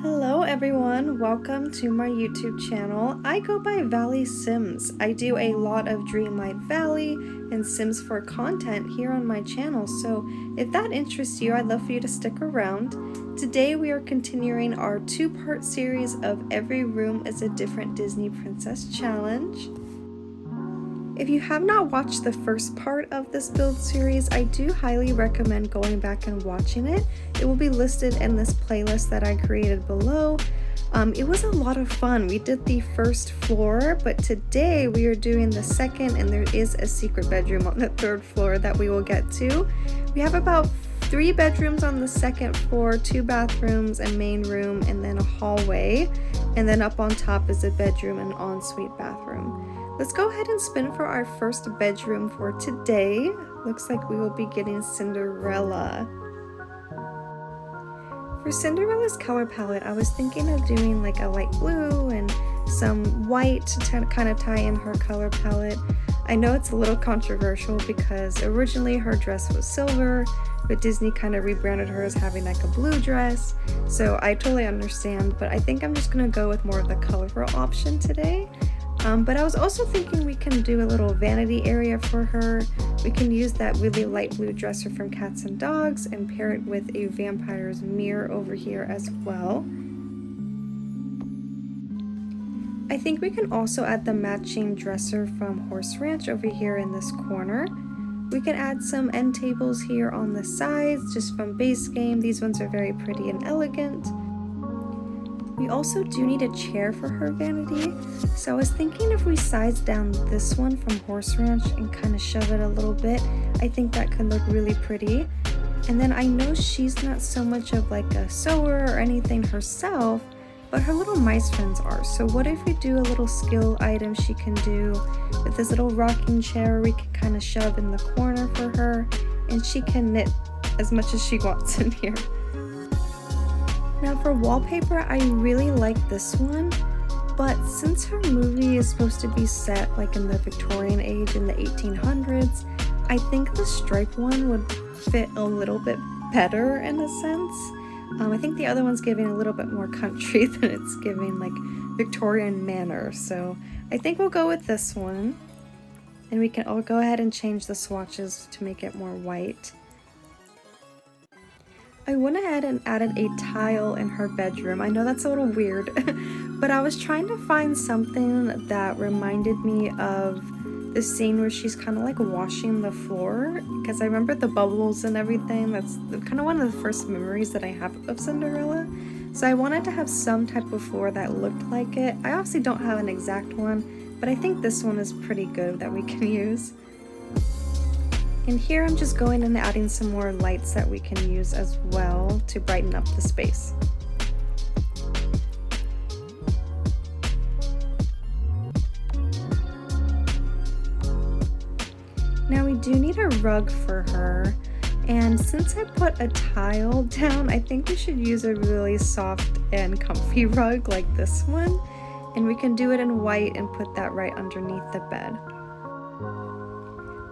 Hello everyone, welcome to my YouTube channel. I go by Valley Sims. I do a lot of Dreamlight Valley and Sims 4 content here on my channel, so if that interests you, I'd love for you to stick around. Today we are continuing our two-part series of Every Room is a Different Disney Princess Challenge. If you have not watched the first part of this build series, I do highly recommend going back and watching it. It will be listed in this playlist that I created below. It was a lot of fun. We did the first floor, but today we are doing the second, and there is a secret bedroom on the third floor that we will get to. We have about 3 bedrooms on the second floor, 2 bathrooms, a main room, and then a hallway. And then up on top is a bedroom and ensuite bathroom. Let's go ahead and spin for our first bedroom for today. Looks like we will be getting Cinderella. For Cinderella's color palette, I was thinking of doing like a light blue and some white to kind of tie in her color palette. I know it's a little controversial because originally her dress was silver, but Disney kind of rebranded her as having like a blue dress. So I totally understand, but I think I'm just gonna go with more of the colorful option today. But I was also thinking we can do a little vanity area for her. We can use that really light blue dresser from Cats and Dogs and pair it with a vampire's mirror over here as well. I think we can also add the matching dresser from Horse Ranch over here in this corner. We can add some end tables here on the sides just from base game. These ones are very pretty and elegant. We also do need a chair for her vanity, so I was thinking if we size down this one from Horse Ranch and kind of shove it a little bit, I think that could look really pretty. And then I know she's not so much of like a sewer or anything herself, but her little mice friends are. So what if we do a little skill item she can do with this little rocking chair we can kind of shove in the corner for her, and she can knit as much as she wants in here. Now for wallpaper, I really like this one, but since her movie is supposed to be set like in the Victorian age in the 1800s, I think the stripe one would fit a little bit better in a sense. I think the other one's giving a little bit more country than it's giving like Victorian manner, so I think we'll go with this one. And we can all go ahead and change the swatches to make it more white. I went ahead and added a tile in her bedroom. I know that's a little weird, but I was trying to find something that reminded me of the scene where she's kind of like washing the floor, because I remember the bubbles and everything. That's kind of one of the first memories that I have of Cinderella. So I wanted to have some type of floor that looked like it. I obviously don't have an exact one, but I think this one is pretty good that we can use. And here I'm just going and adding some more lights that we can use as well to brighten up the space. Now we do need a rug for her, and since I put a tile down, I think we should use a really soft and comfy rug like this one, and we can do it in white and put that right underneath the bed.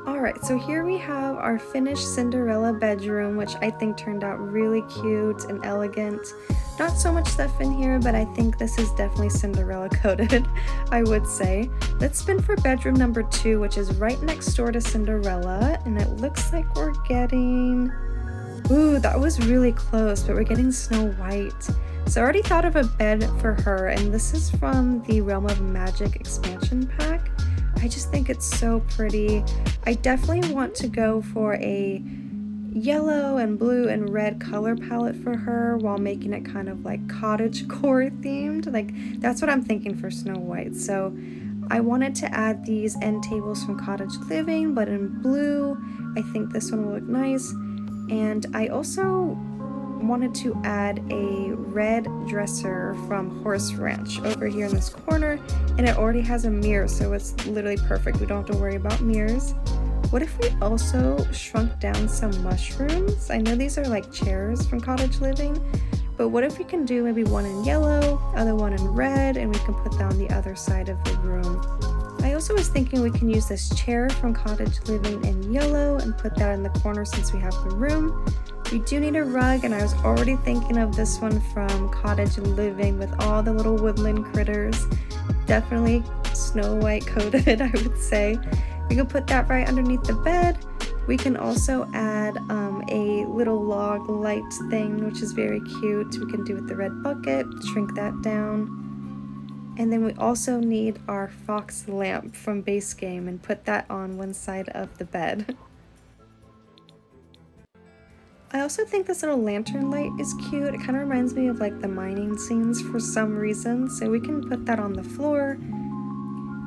Alright, so here we have our finished Cinderella bedroom, which I think turned out really cute and elegant. Not so much stuff in here, but I think this is definitely Cinderella coded, I would say. Let's spin for bedroom number 2, which is right next door to Cinderella, and it looks like we're getting... Ooh, that was really close, but we're getting Snow White. So I already thought of a bed for her, and this is from the Realm of Magic expansion pack. I just think it's so pretty. I definitely want to go for a yellow and blue and red color palette for her while making it kind of like cottagecore themed. Like that's what I'm thinking for Snow White. So I wanted to add these end tables from Cottage Living, but in blue. I think this one will look nice. And I also wanted to add a red dresser from Horse Ranch over here in this corner, and it already has a mirror, so it's literally perfect. We don't have to worry about mirrors. What if we also shrunk down some mushrooms? I know these are like chairs from Cottage Living, but what if we can do maybe one in yellow, other one in red, and we can put that on the other side of the room. I also was thinking we can use this chair from Cottage Living in yellow and put that in the corner since we have the room. We do need a rug, and I was already thinking of this one from Cottage Living with all the little woodland critters. Definitely Snow White coated, I would say. We can put that right underneath the bed. We can also add a little log light thing, which is very cute. We can do with the red bucket, shrink that down. And then we also need our fox lamp from base game and put that on one side of the bed. I also think this little lantern light is cute. It kind of reminds me of like the mining scenes for some reason, so we can put that on the floor.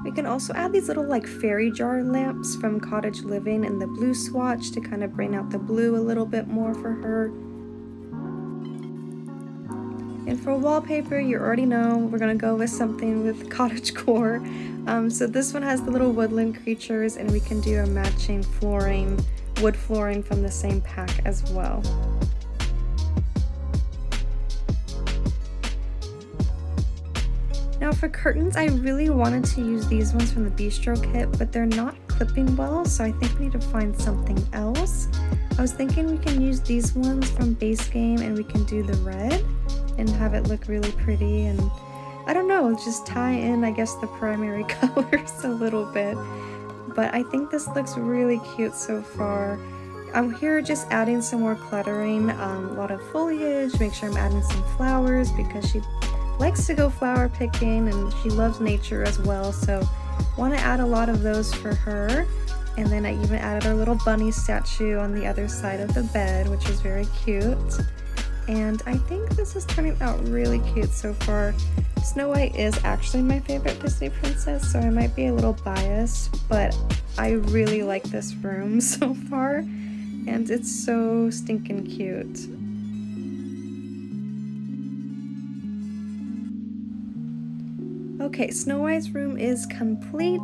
We can also add these little like fairy jar lamps from Cottage Living in the blue swatch to kind of bring out the blue a little bit more for her. And for wallpaper, you already know we're gonna go with something with cottagecore. So this one has the little woodland creatures, and we can do a matching flooring, wood flooring from the same pack as well. Now for curtains, I really wanted to use these ones from the Bistro kit, but they're not clipping well, so I think we need to find something else. I was thinking we can use these ones from base game, and we can do the red and have it look really pretty, and I don't know, just tie in, I guess, the primary colors a little bit. But I think this looks really cute so far. I'm here just adding some more cluttering, a lot of foliage, make sure I'm adding some flowers because she likes to go flower picking and she loves nature as well, so want to add a lot of those for her. And then I even added our little bunny statue on the other side of the bed, which is very cute. And I think this is turning out really cute so far. Snow White is actually my favorite Disney princess, so I might be a little biased, but I really like this room so far, and it's so stinking cute. Okay, Snow White's room is complete.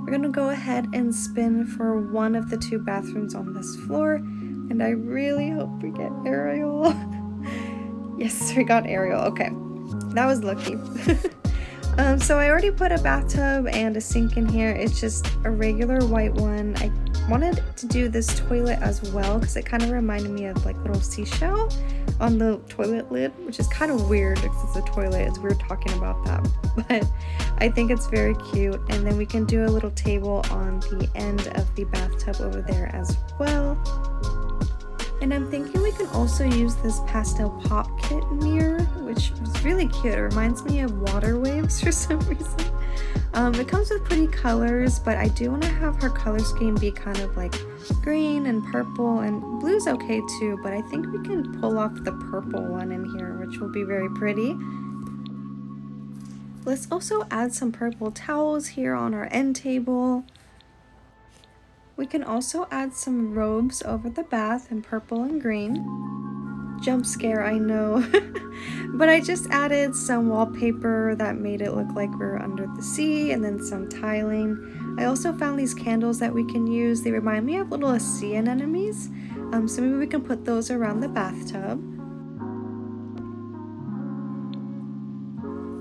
We're gonna go ahead and spin for one of the two bathrooms on this floor, and I really hope we get Ariel. Yes, we got Ariel. Okay, that was lucky. So I already put a bathtub and a sink in here. It's just a regular white one. I wanted to do this toilet as well because it kind of reminded me of like little seashell on the toilet lid, which is kind of weird because it's a toilet. It's weird talking about that, but I think it's very cute. And then we can do a little table on the end of the bathtub over there as well. And I'm thinking we can also use this pastel pop kit mirror, which is really cute. It reminds me of water waves for some reason. It comes with pretty colors, but I do want to have her color scheme be kind of like green and purple, and blue's okay too, but I think we can pull off the purple one in here, which will be very pretty. Let's also add some purple towels here on our end table. We can also add some robes over the bath in purple and green. Jump scare, I know. But I just added some wallpaper that made it look like we're under the sea, and then some tiling. I also found these candles that we can use. They remind me of little sea anemones. So maybe we can put those around the bathtub.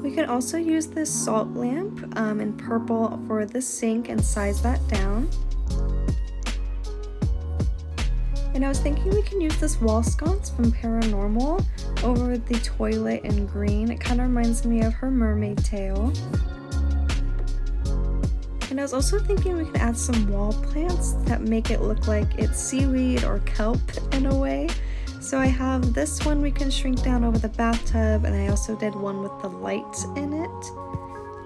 We can also use this salt lamp in purple for the sink and size that down. And I was thinking we can use this wall sconce from Paranormal over the toilet in green. It kind of reminds me of her mermaid tail. And I was also thinking we could add some wall plants that make it look like it's seaweed or kelp in a way. So I have this one we can shrink down over the bathtub, and I also did one with the light in it.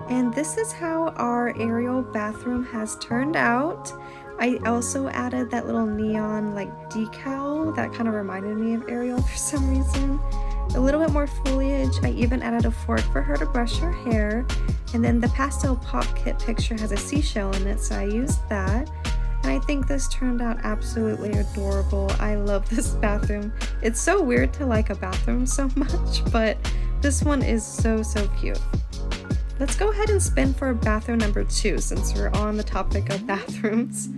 And this is how our Ariel bathroom has turned out. I also added that little neon like decal that kind of reminded me of Ariel for some reason. A little bit more foliage. I even added a fork for her to brush her hair. And then the pastel pop kit picture has a seashell in it, so I used that. And I think this turned out absolutely adorable. I love this bathroom. It's so weird to like a bathroom so much, but this one is so cute. Let's go ahead and spin for bathroom number 2 since we're on the topic of bathrooms.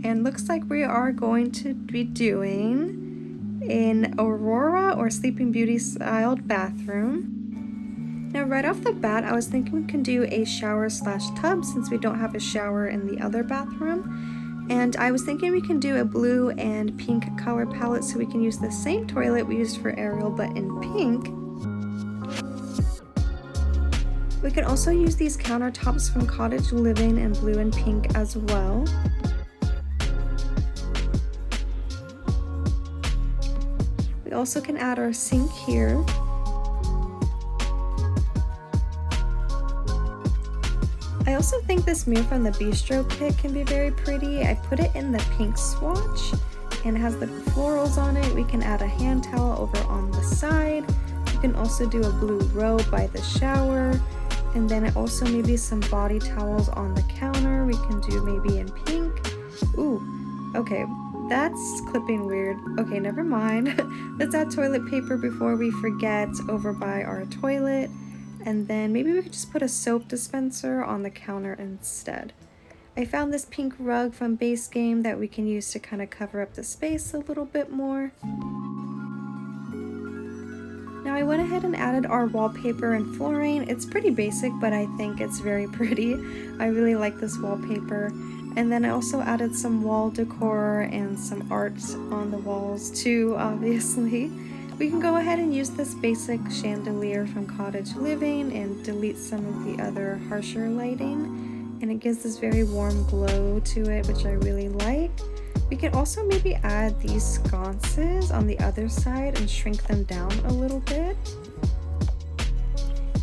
And looks like we are going to be doing an Aurora or Sleeping Beauty styled bathroom. Now right off the bat, I was thinking we can do a shower/tub since we don't have a shower in the other bathroom. And I was thinking we can do a blue and pink color palette so we can use the same toilet we used for Ariel but in pink. We can also use these countertops from Cottage Living in blue and pink as well. We also can add our sink here. I also think this mirror from the Bistro kit can be very pretty. I put it in the pink swatch and it has the florals on it. We can add a hand towel over on the side. You can also do a blue robe by the shower. And then also maybe some body towels on the counter. We can do maybe in pink. Ooh, okay, that's clipping weird. Okay, never mind. Let's add toilet paper before we forget over by our toilet. And then maybe we could just put a soap dispenser on the counter instead. I found this pink rug from Base Game that we can use to kind of cover up the space a little bit more. Now I went ahead and added our wallpaper and flooring. It's pretty basic, but I think it's very pretty. I really like this wallpaper. And then I also added some wall decor and some art on the walls too, obviously. We can go ahead and use this basic chandelier from Cottage Living and delete some of the other harsher lighting. And it gives this very warm glow to it, which I really like. We can also maybe add these sconces on the other side and shrink them down a little bit.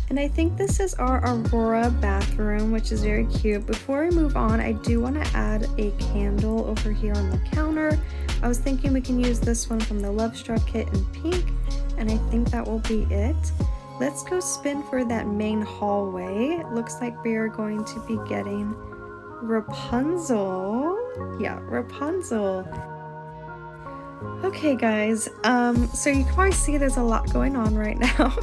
And I think this is our Aurora bathroom, which is very cute. Before we move on, I do want to add a candle over here on the counter. I was thinking we can use this one from the Love Struck kit in pink, and I think that will be it. Let's go spin for that main hallway. It looks like we are going to be getting Rapunzel. Yeah, Rapunzel. Okay guys, so you can probably see there's a lot going on right now.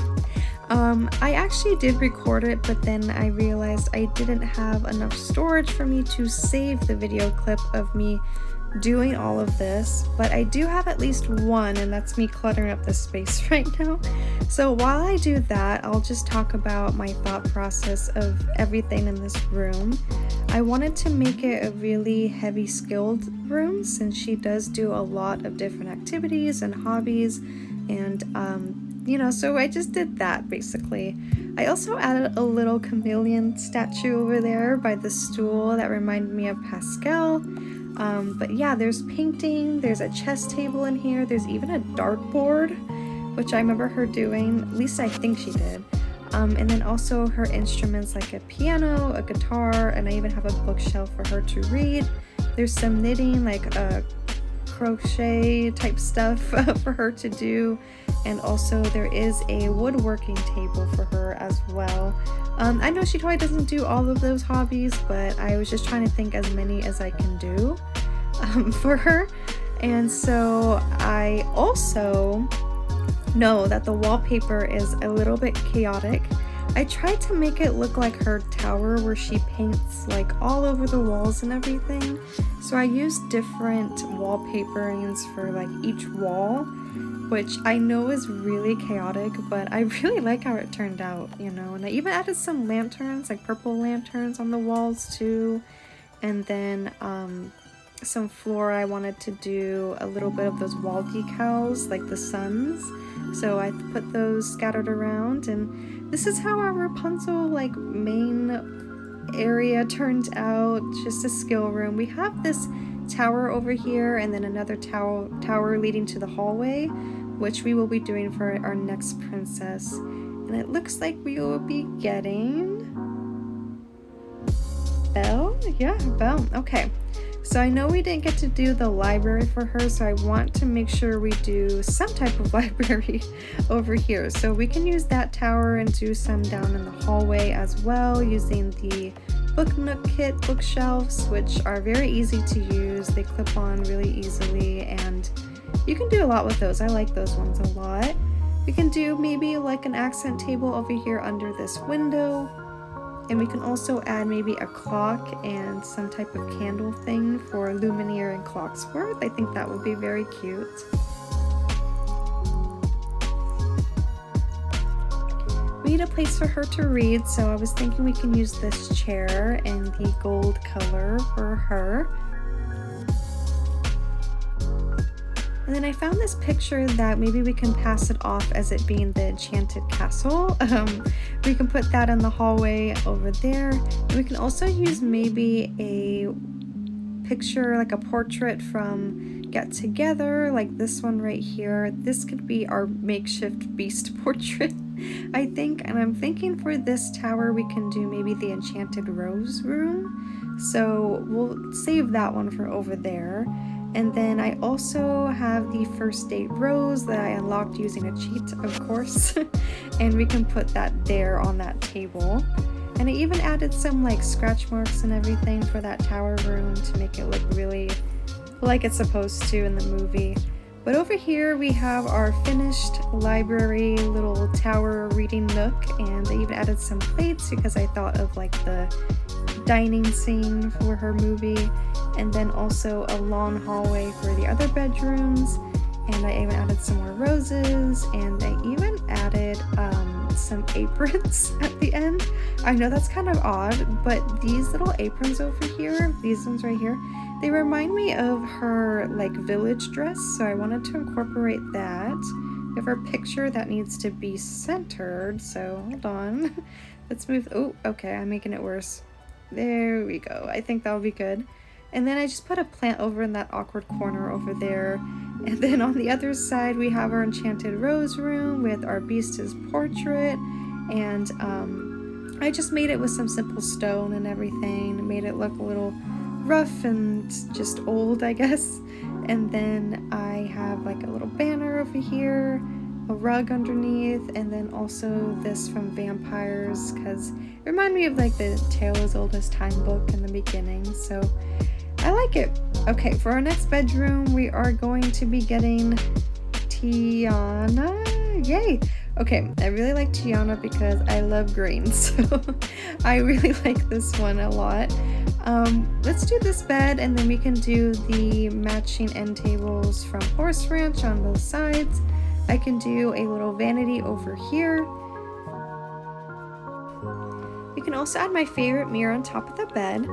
I actually did record it, but then I realized I didn't have enough storage for me to save the video clip of me doing all of this, but I do have at least one, and that's me cluttering up the space right now. So while I do that, I'll just talk about my thought process of everything in this room. I wanted to make it a really heavy skilled room since she does do a lot of different activities and hobbies, and you know, so I just did that basically. I also added a little chameleon statue over there by the stool that reminded me of Pascal. But yeah, there's painting, there's a chess table in here, there's even a dartboard, which I remember her doing, at least I think she did. And then also her instruments like a piano, a guitar, and I even have a bookshelf for her to read. There's some knitting, like a crochet type stuff for her to do, and also there is a woodworking table for her as well. I know she probably doesn't do all of those hobbies, but I was just trying to think as many as I can do for her. And so I also know that the wallpaper is a little bit chaotic. I tried to make it look like her tower where she paints like all over the walls and everything. So I used different wallpaperings for like each wall, which I know is really chaotic, but I really like how it turned out, you know. And I even added some lanterns, like purple lanterns on the walls too. And then some flora. I wanted to do a little bit of those wall decals, like the suns. So I put those scattered around, and this is how our Rapunzel like main area turned out. Just a skill room. We have this tower over here and then another tower leading to the hallway, which we will be doing for our next princess. And it looks like we will be getting Belle. Yeah, Belle. Okay. So I know we didn't get to do the library for her, so I want to make sure we do some type of library over here. So we can use that tower and do some down in the hallway as well, using the Book Nook kit bookshelves, which are very easy to use. They clip on really easily, and you can do a lot with those. I like those ones a lot. We can do maybe like an accent table over here under this window. And we can also add maybe a clock and some type of candle thing for Lumineer and Clocksworth. I think that would be very cute. We need a place for her to read, so I was thinking we can use this chair in the gold color for her. And then I found this picture that maybe we can pass it off as it being the enchanted castle. We can put that in the hallway over there. And we can also use maybe a picture, like a portrait from Get Together, like this one right here. This could be our makeshift beast portrait, I think. And I'm thinking for this tower we can do maybe the enchanted rose room. So we'll save that one for over there. And then I also have the first date rose that I unlocked using a cheat, of course. And we can put that there on that table. And I even added some like scratch marks and everything for that tower room to make it look really like it's supposed to in the movie. But over here we have our finished library little tower reading nook, and I even added some plates because I thought of like the dining scene for her movie, and then also a long hallway for the other bedrooms. And I even added some more roses, and I even added some aprons at the end. I know that's kind of odd, but these little aprons over here, these ones right here, they remind me of her like village dress, so I wanted to incorporate that. We have our picture that needs to be centered, so hold on. Let's move. Oh, okay, I'm making it worse. There we go. I think that'll be good. And then I just put a plant over in that awkward corner over there. And then on the other side, we have our enchanted rose room with our beast's portrait. And I just made it with some simple stone and everything. Made it look a little rough and just old, I guess. And then I have like a little banner over here, a rug underneath, and then also this from Vampires, because it reminded me of like the Tale as Old as Time book in the beginning. So I like it. Okay, for our next bedroom, we are going to be getting Tiana. Yay! Okay, I really like Tiana because I love green, so I really like this one a lot. Let's do this bed, and then we can do the matching end tables from Horse Ranch on both sides. I can do a little vanity over here. We can also add my favorite mirror on top of the bed.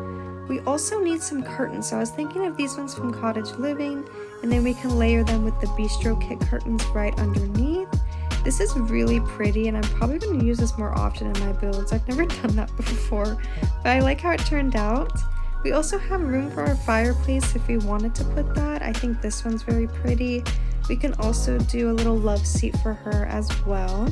We also need some curtains, so I was thinking of these ones from Cottage Living, and then we can layer them with the Bistro Kit curtains right underneath. This is really pretty, and I'm probably going to use this more often in my builds. I've never done that before, but I like how it turned out. We also have room for our fireplace if we wanted to put that. I think this one's very pretty. We can also do a little love seat for her as well.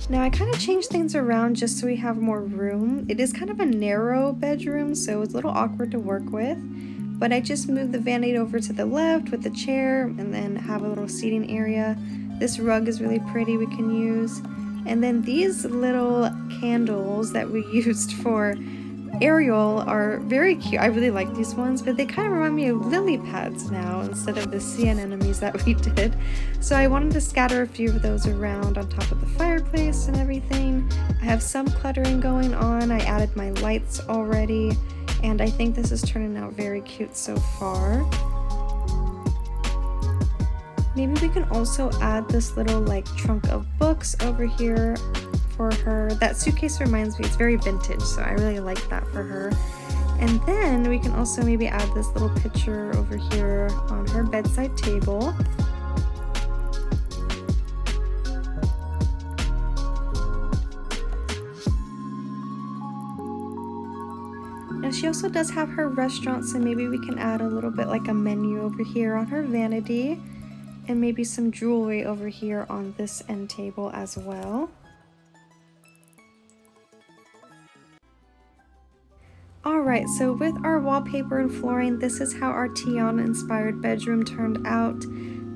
Now I kind of changed things around just so we have more room. It is kind of a narrow bedroom, so it's a little awkward to work with. But I just moved the vanity over to the left with the chair, and then have a little seating area. This rug is really pretty, we can use. And then these little candles that we used for Ariel are very cute. I really like these ones, but they kind of remind me of lily pads now instead of the sea anemones that we did. So I wanted to scatter a few of those around on top of the fireplace and everything. I have some cluttering going on. I added my lights already, and I think this is turning out very cute so far. Maybe we can also add this little like trunk of books over here for her. That suitcase reminds me, it's very vintage, so I really like that for her. And then we can also maybe add this little picture over here on her bedside table. Now she also does have her restaurant, so maybe we can add a little bit like a menu over here on her vanity, and maybe some jewelry over here on this end table as well. Alright, so with our wallpaper and flooring, this is how our Tiana inspired bedroom turned out.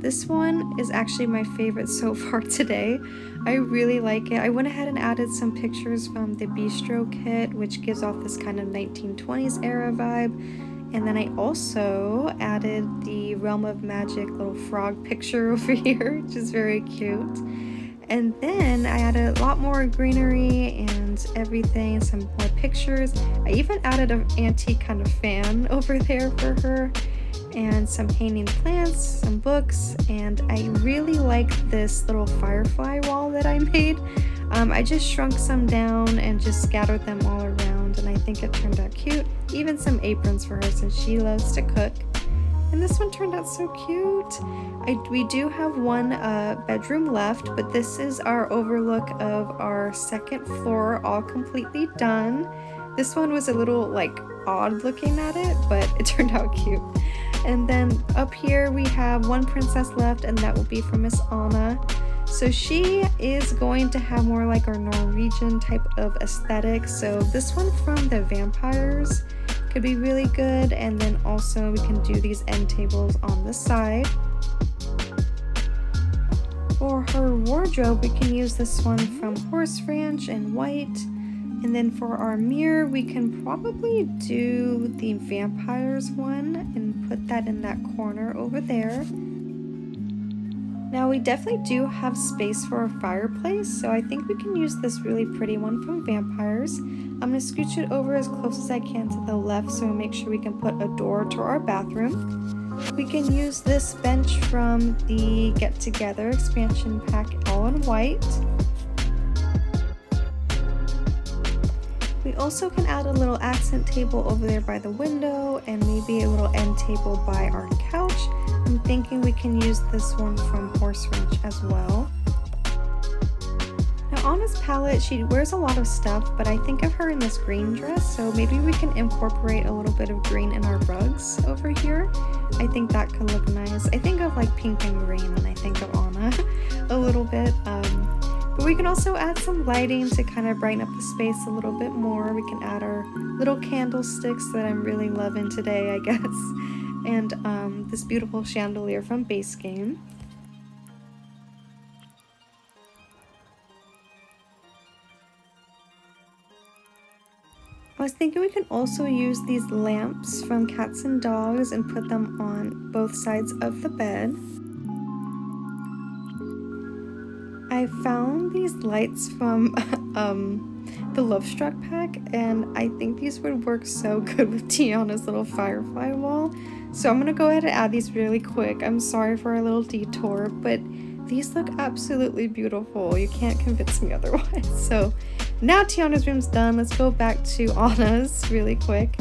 This one is actually my favorite so far today. I really like it. I went ahead and added some pictures from the Bistro Kit, which gives off this kind of 1920s era vibe. And then I also added the Realm of Magic little frog picture over here, which is very cute. And then I added a lot more greenery and everything, some more pictures. I even added an antique kind of fan over there for her, and some hanging plants, some books, and I really like this little firefly wall that I made. I just shrunk some down and just scattered them all around around, and I think it turned out cute. Even some aprons for her since she loves to cook. And this one turned out so cute. We do have one bedroom left, but this is our overlook of our second floor, all completely done. This one was a little like odd looking at it, but it turned out cute. And then up here we have one princess left, and that will be from Miss Anna. So she is going to have more like our Norwegian type of aesthetic. So this one from the vampires could be really good, and then also we can do these end tables on the side. For her wardrobe, we can use this one from Horse Ranch in white. And then for our mirror, we can probably do the vampires one and put that in that corner over there. Now we definitely do have space for a fireplace, so I think we can use this really pretty one from vampires. I'm going to scooch it over as close as I can to the left so we make sure we can put a door to our bathroom. We can use this bench from the Get Together expansion pack, all in white. We also can add a little accent table over there by the window, and maybe a little end table by our couch. I'm thinking we can use this one from Horse Ranch as well. Now Anna's palette, she wears a lot of stuff, but I think of her in this green dress, so maybe we can incorporate a little bit of green in our rugs over here. I think that could look nice. I think of like pink and green when I think of Anna a little bit. But we can also add some lighting to kind of brighten up the space a little bit more. We can add our little candlesticks that I'm really loving today, I guess. And this beautiful chandelier from Base Game. I was thinking we can also use these lamps from Cats and Dogs and put them on both sides of the bed. I found these lights from the Love Struck pack, and I think these would work so good with Tiana's little firefly wall. So I'm gonna go ahead and add these really quick. I'm sorry for a little detour, but these look absolutely beautiful. You can't convince me otherwise. So now Tiana's room's done. Let's go back to Anna's really quick.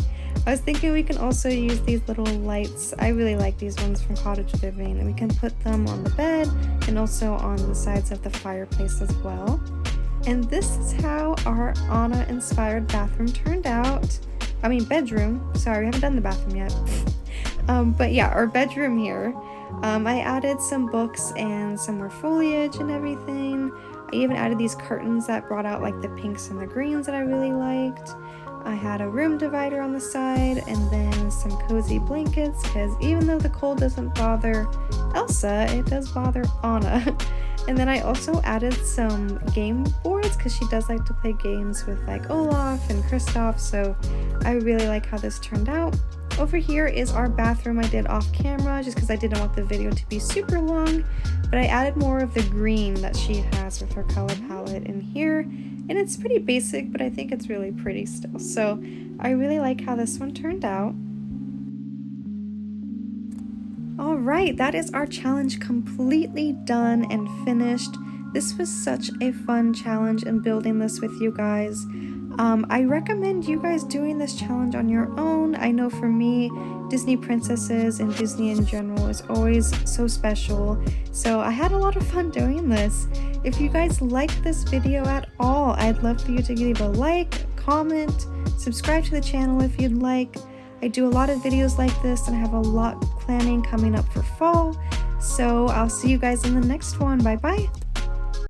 I was thinking we can also use these little lights. I really like these ones from Cottage Living, and we can put them on the bed and also on the sides of the fireplace as well. And this is how our Anna inspired bathroom turned out. I mean bedroom, sorry, we haven't done the bathroom yet. But yeah, our bedroom here. I added some books and some more foliage and everything. I even added these curtains that brought out like the pinks and the greens that I really liked. I had a room divider on the side, and then some cozy blankets, because even though the cold doesn't bother Elsa, it does bother Anna. And then I also added some game boards, because she does like to play games with like Olaf and Kristoff, so I really like how this turned out. Over here is our bathroom. I did off camera just because I didn't want the video to be super long, but I added more of the green that she has with her color palette in here, and it's pretty basic, but I think it's really pretty still. So I really like how this one turned out. Alright, that is our challenge completely done and finished. This was such a fun challenge and building this with you guys. I recommend you guys doing this challenge on your own. I know for me, Disney princesses and Disney in general is always so special. So I had a lot of fun doing this. If you guys liked this video at all, I'd love for you to leave a like, comment, subscribe to the channel if you'd like. I do a lot of videos like this, and I have a lot planning coming up for fall. So I'll see you guys in the next one. Bye bye.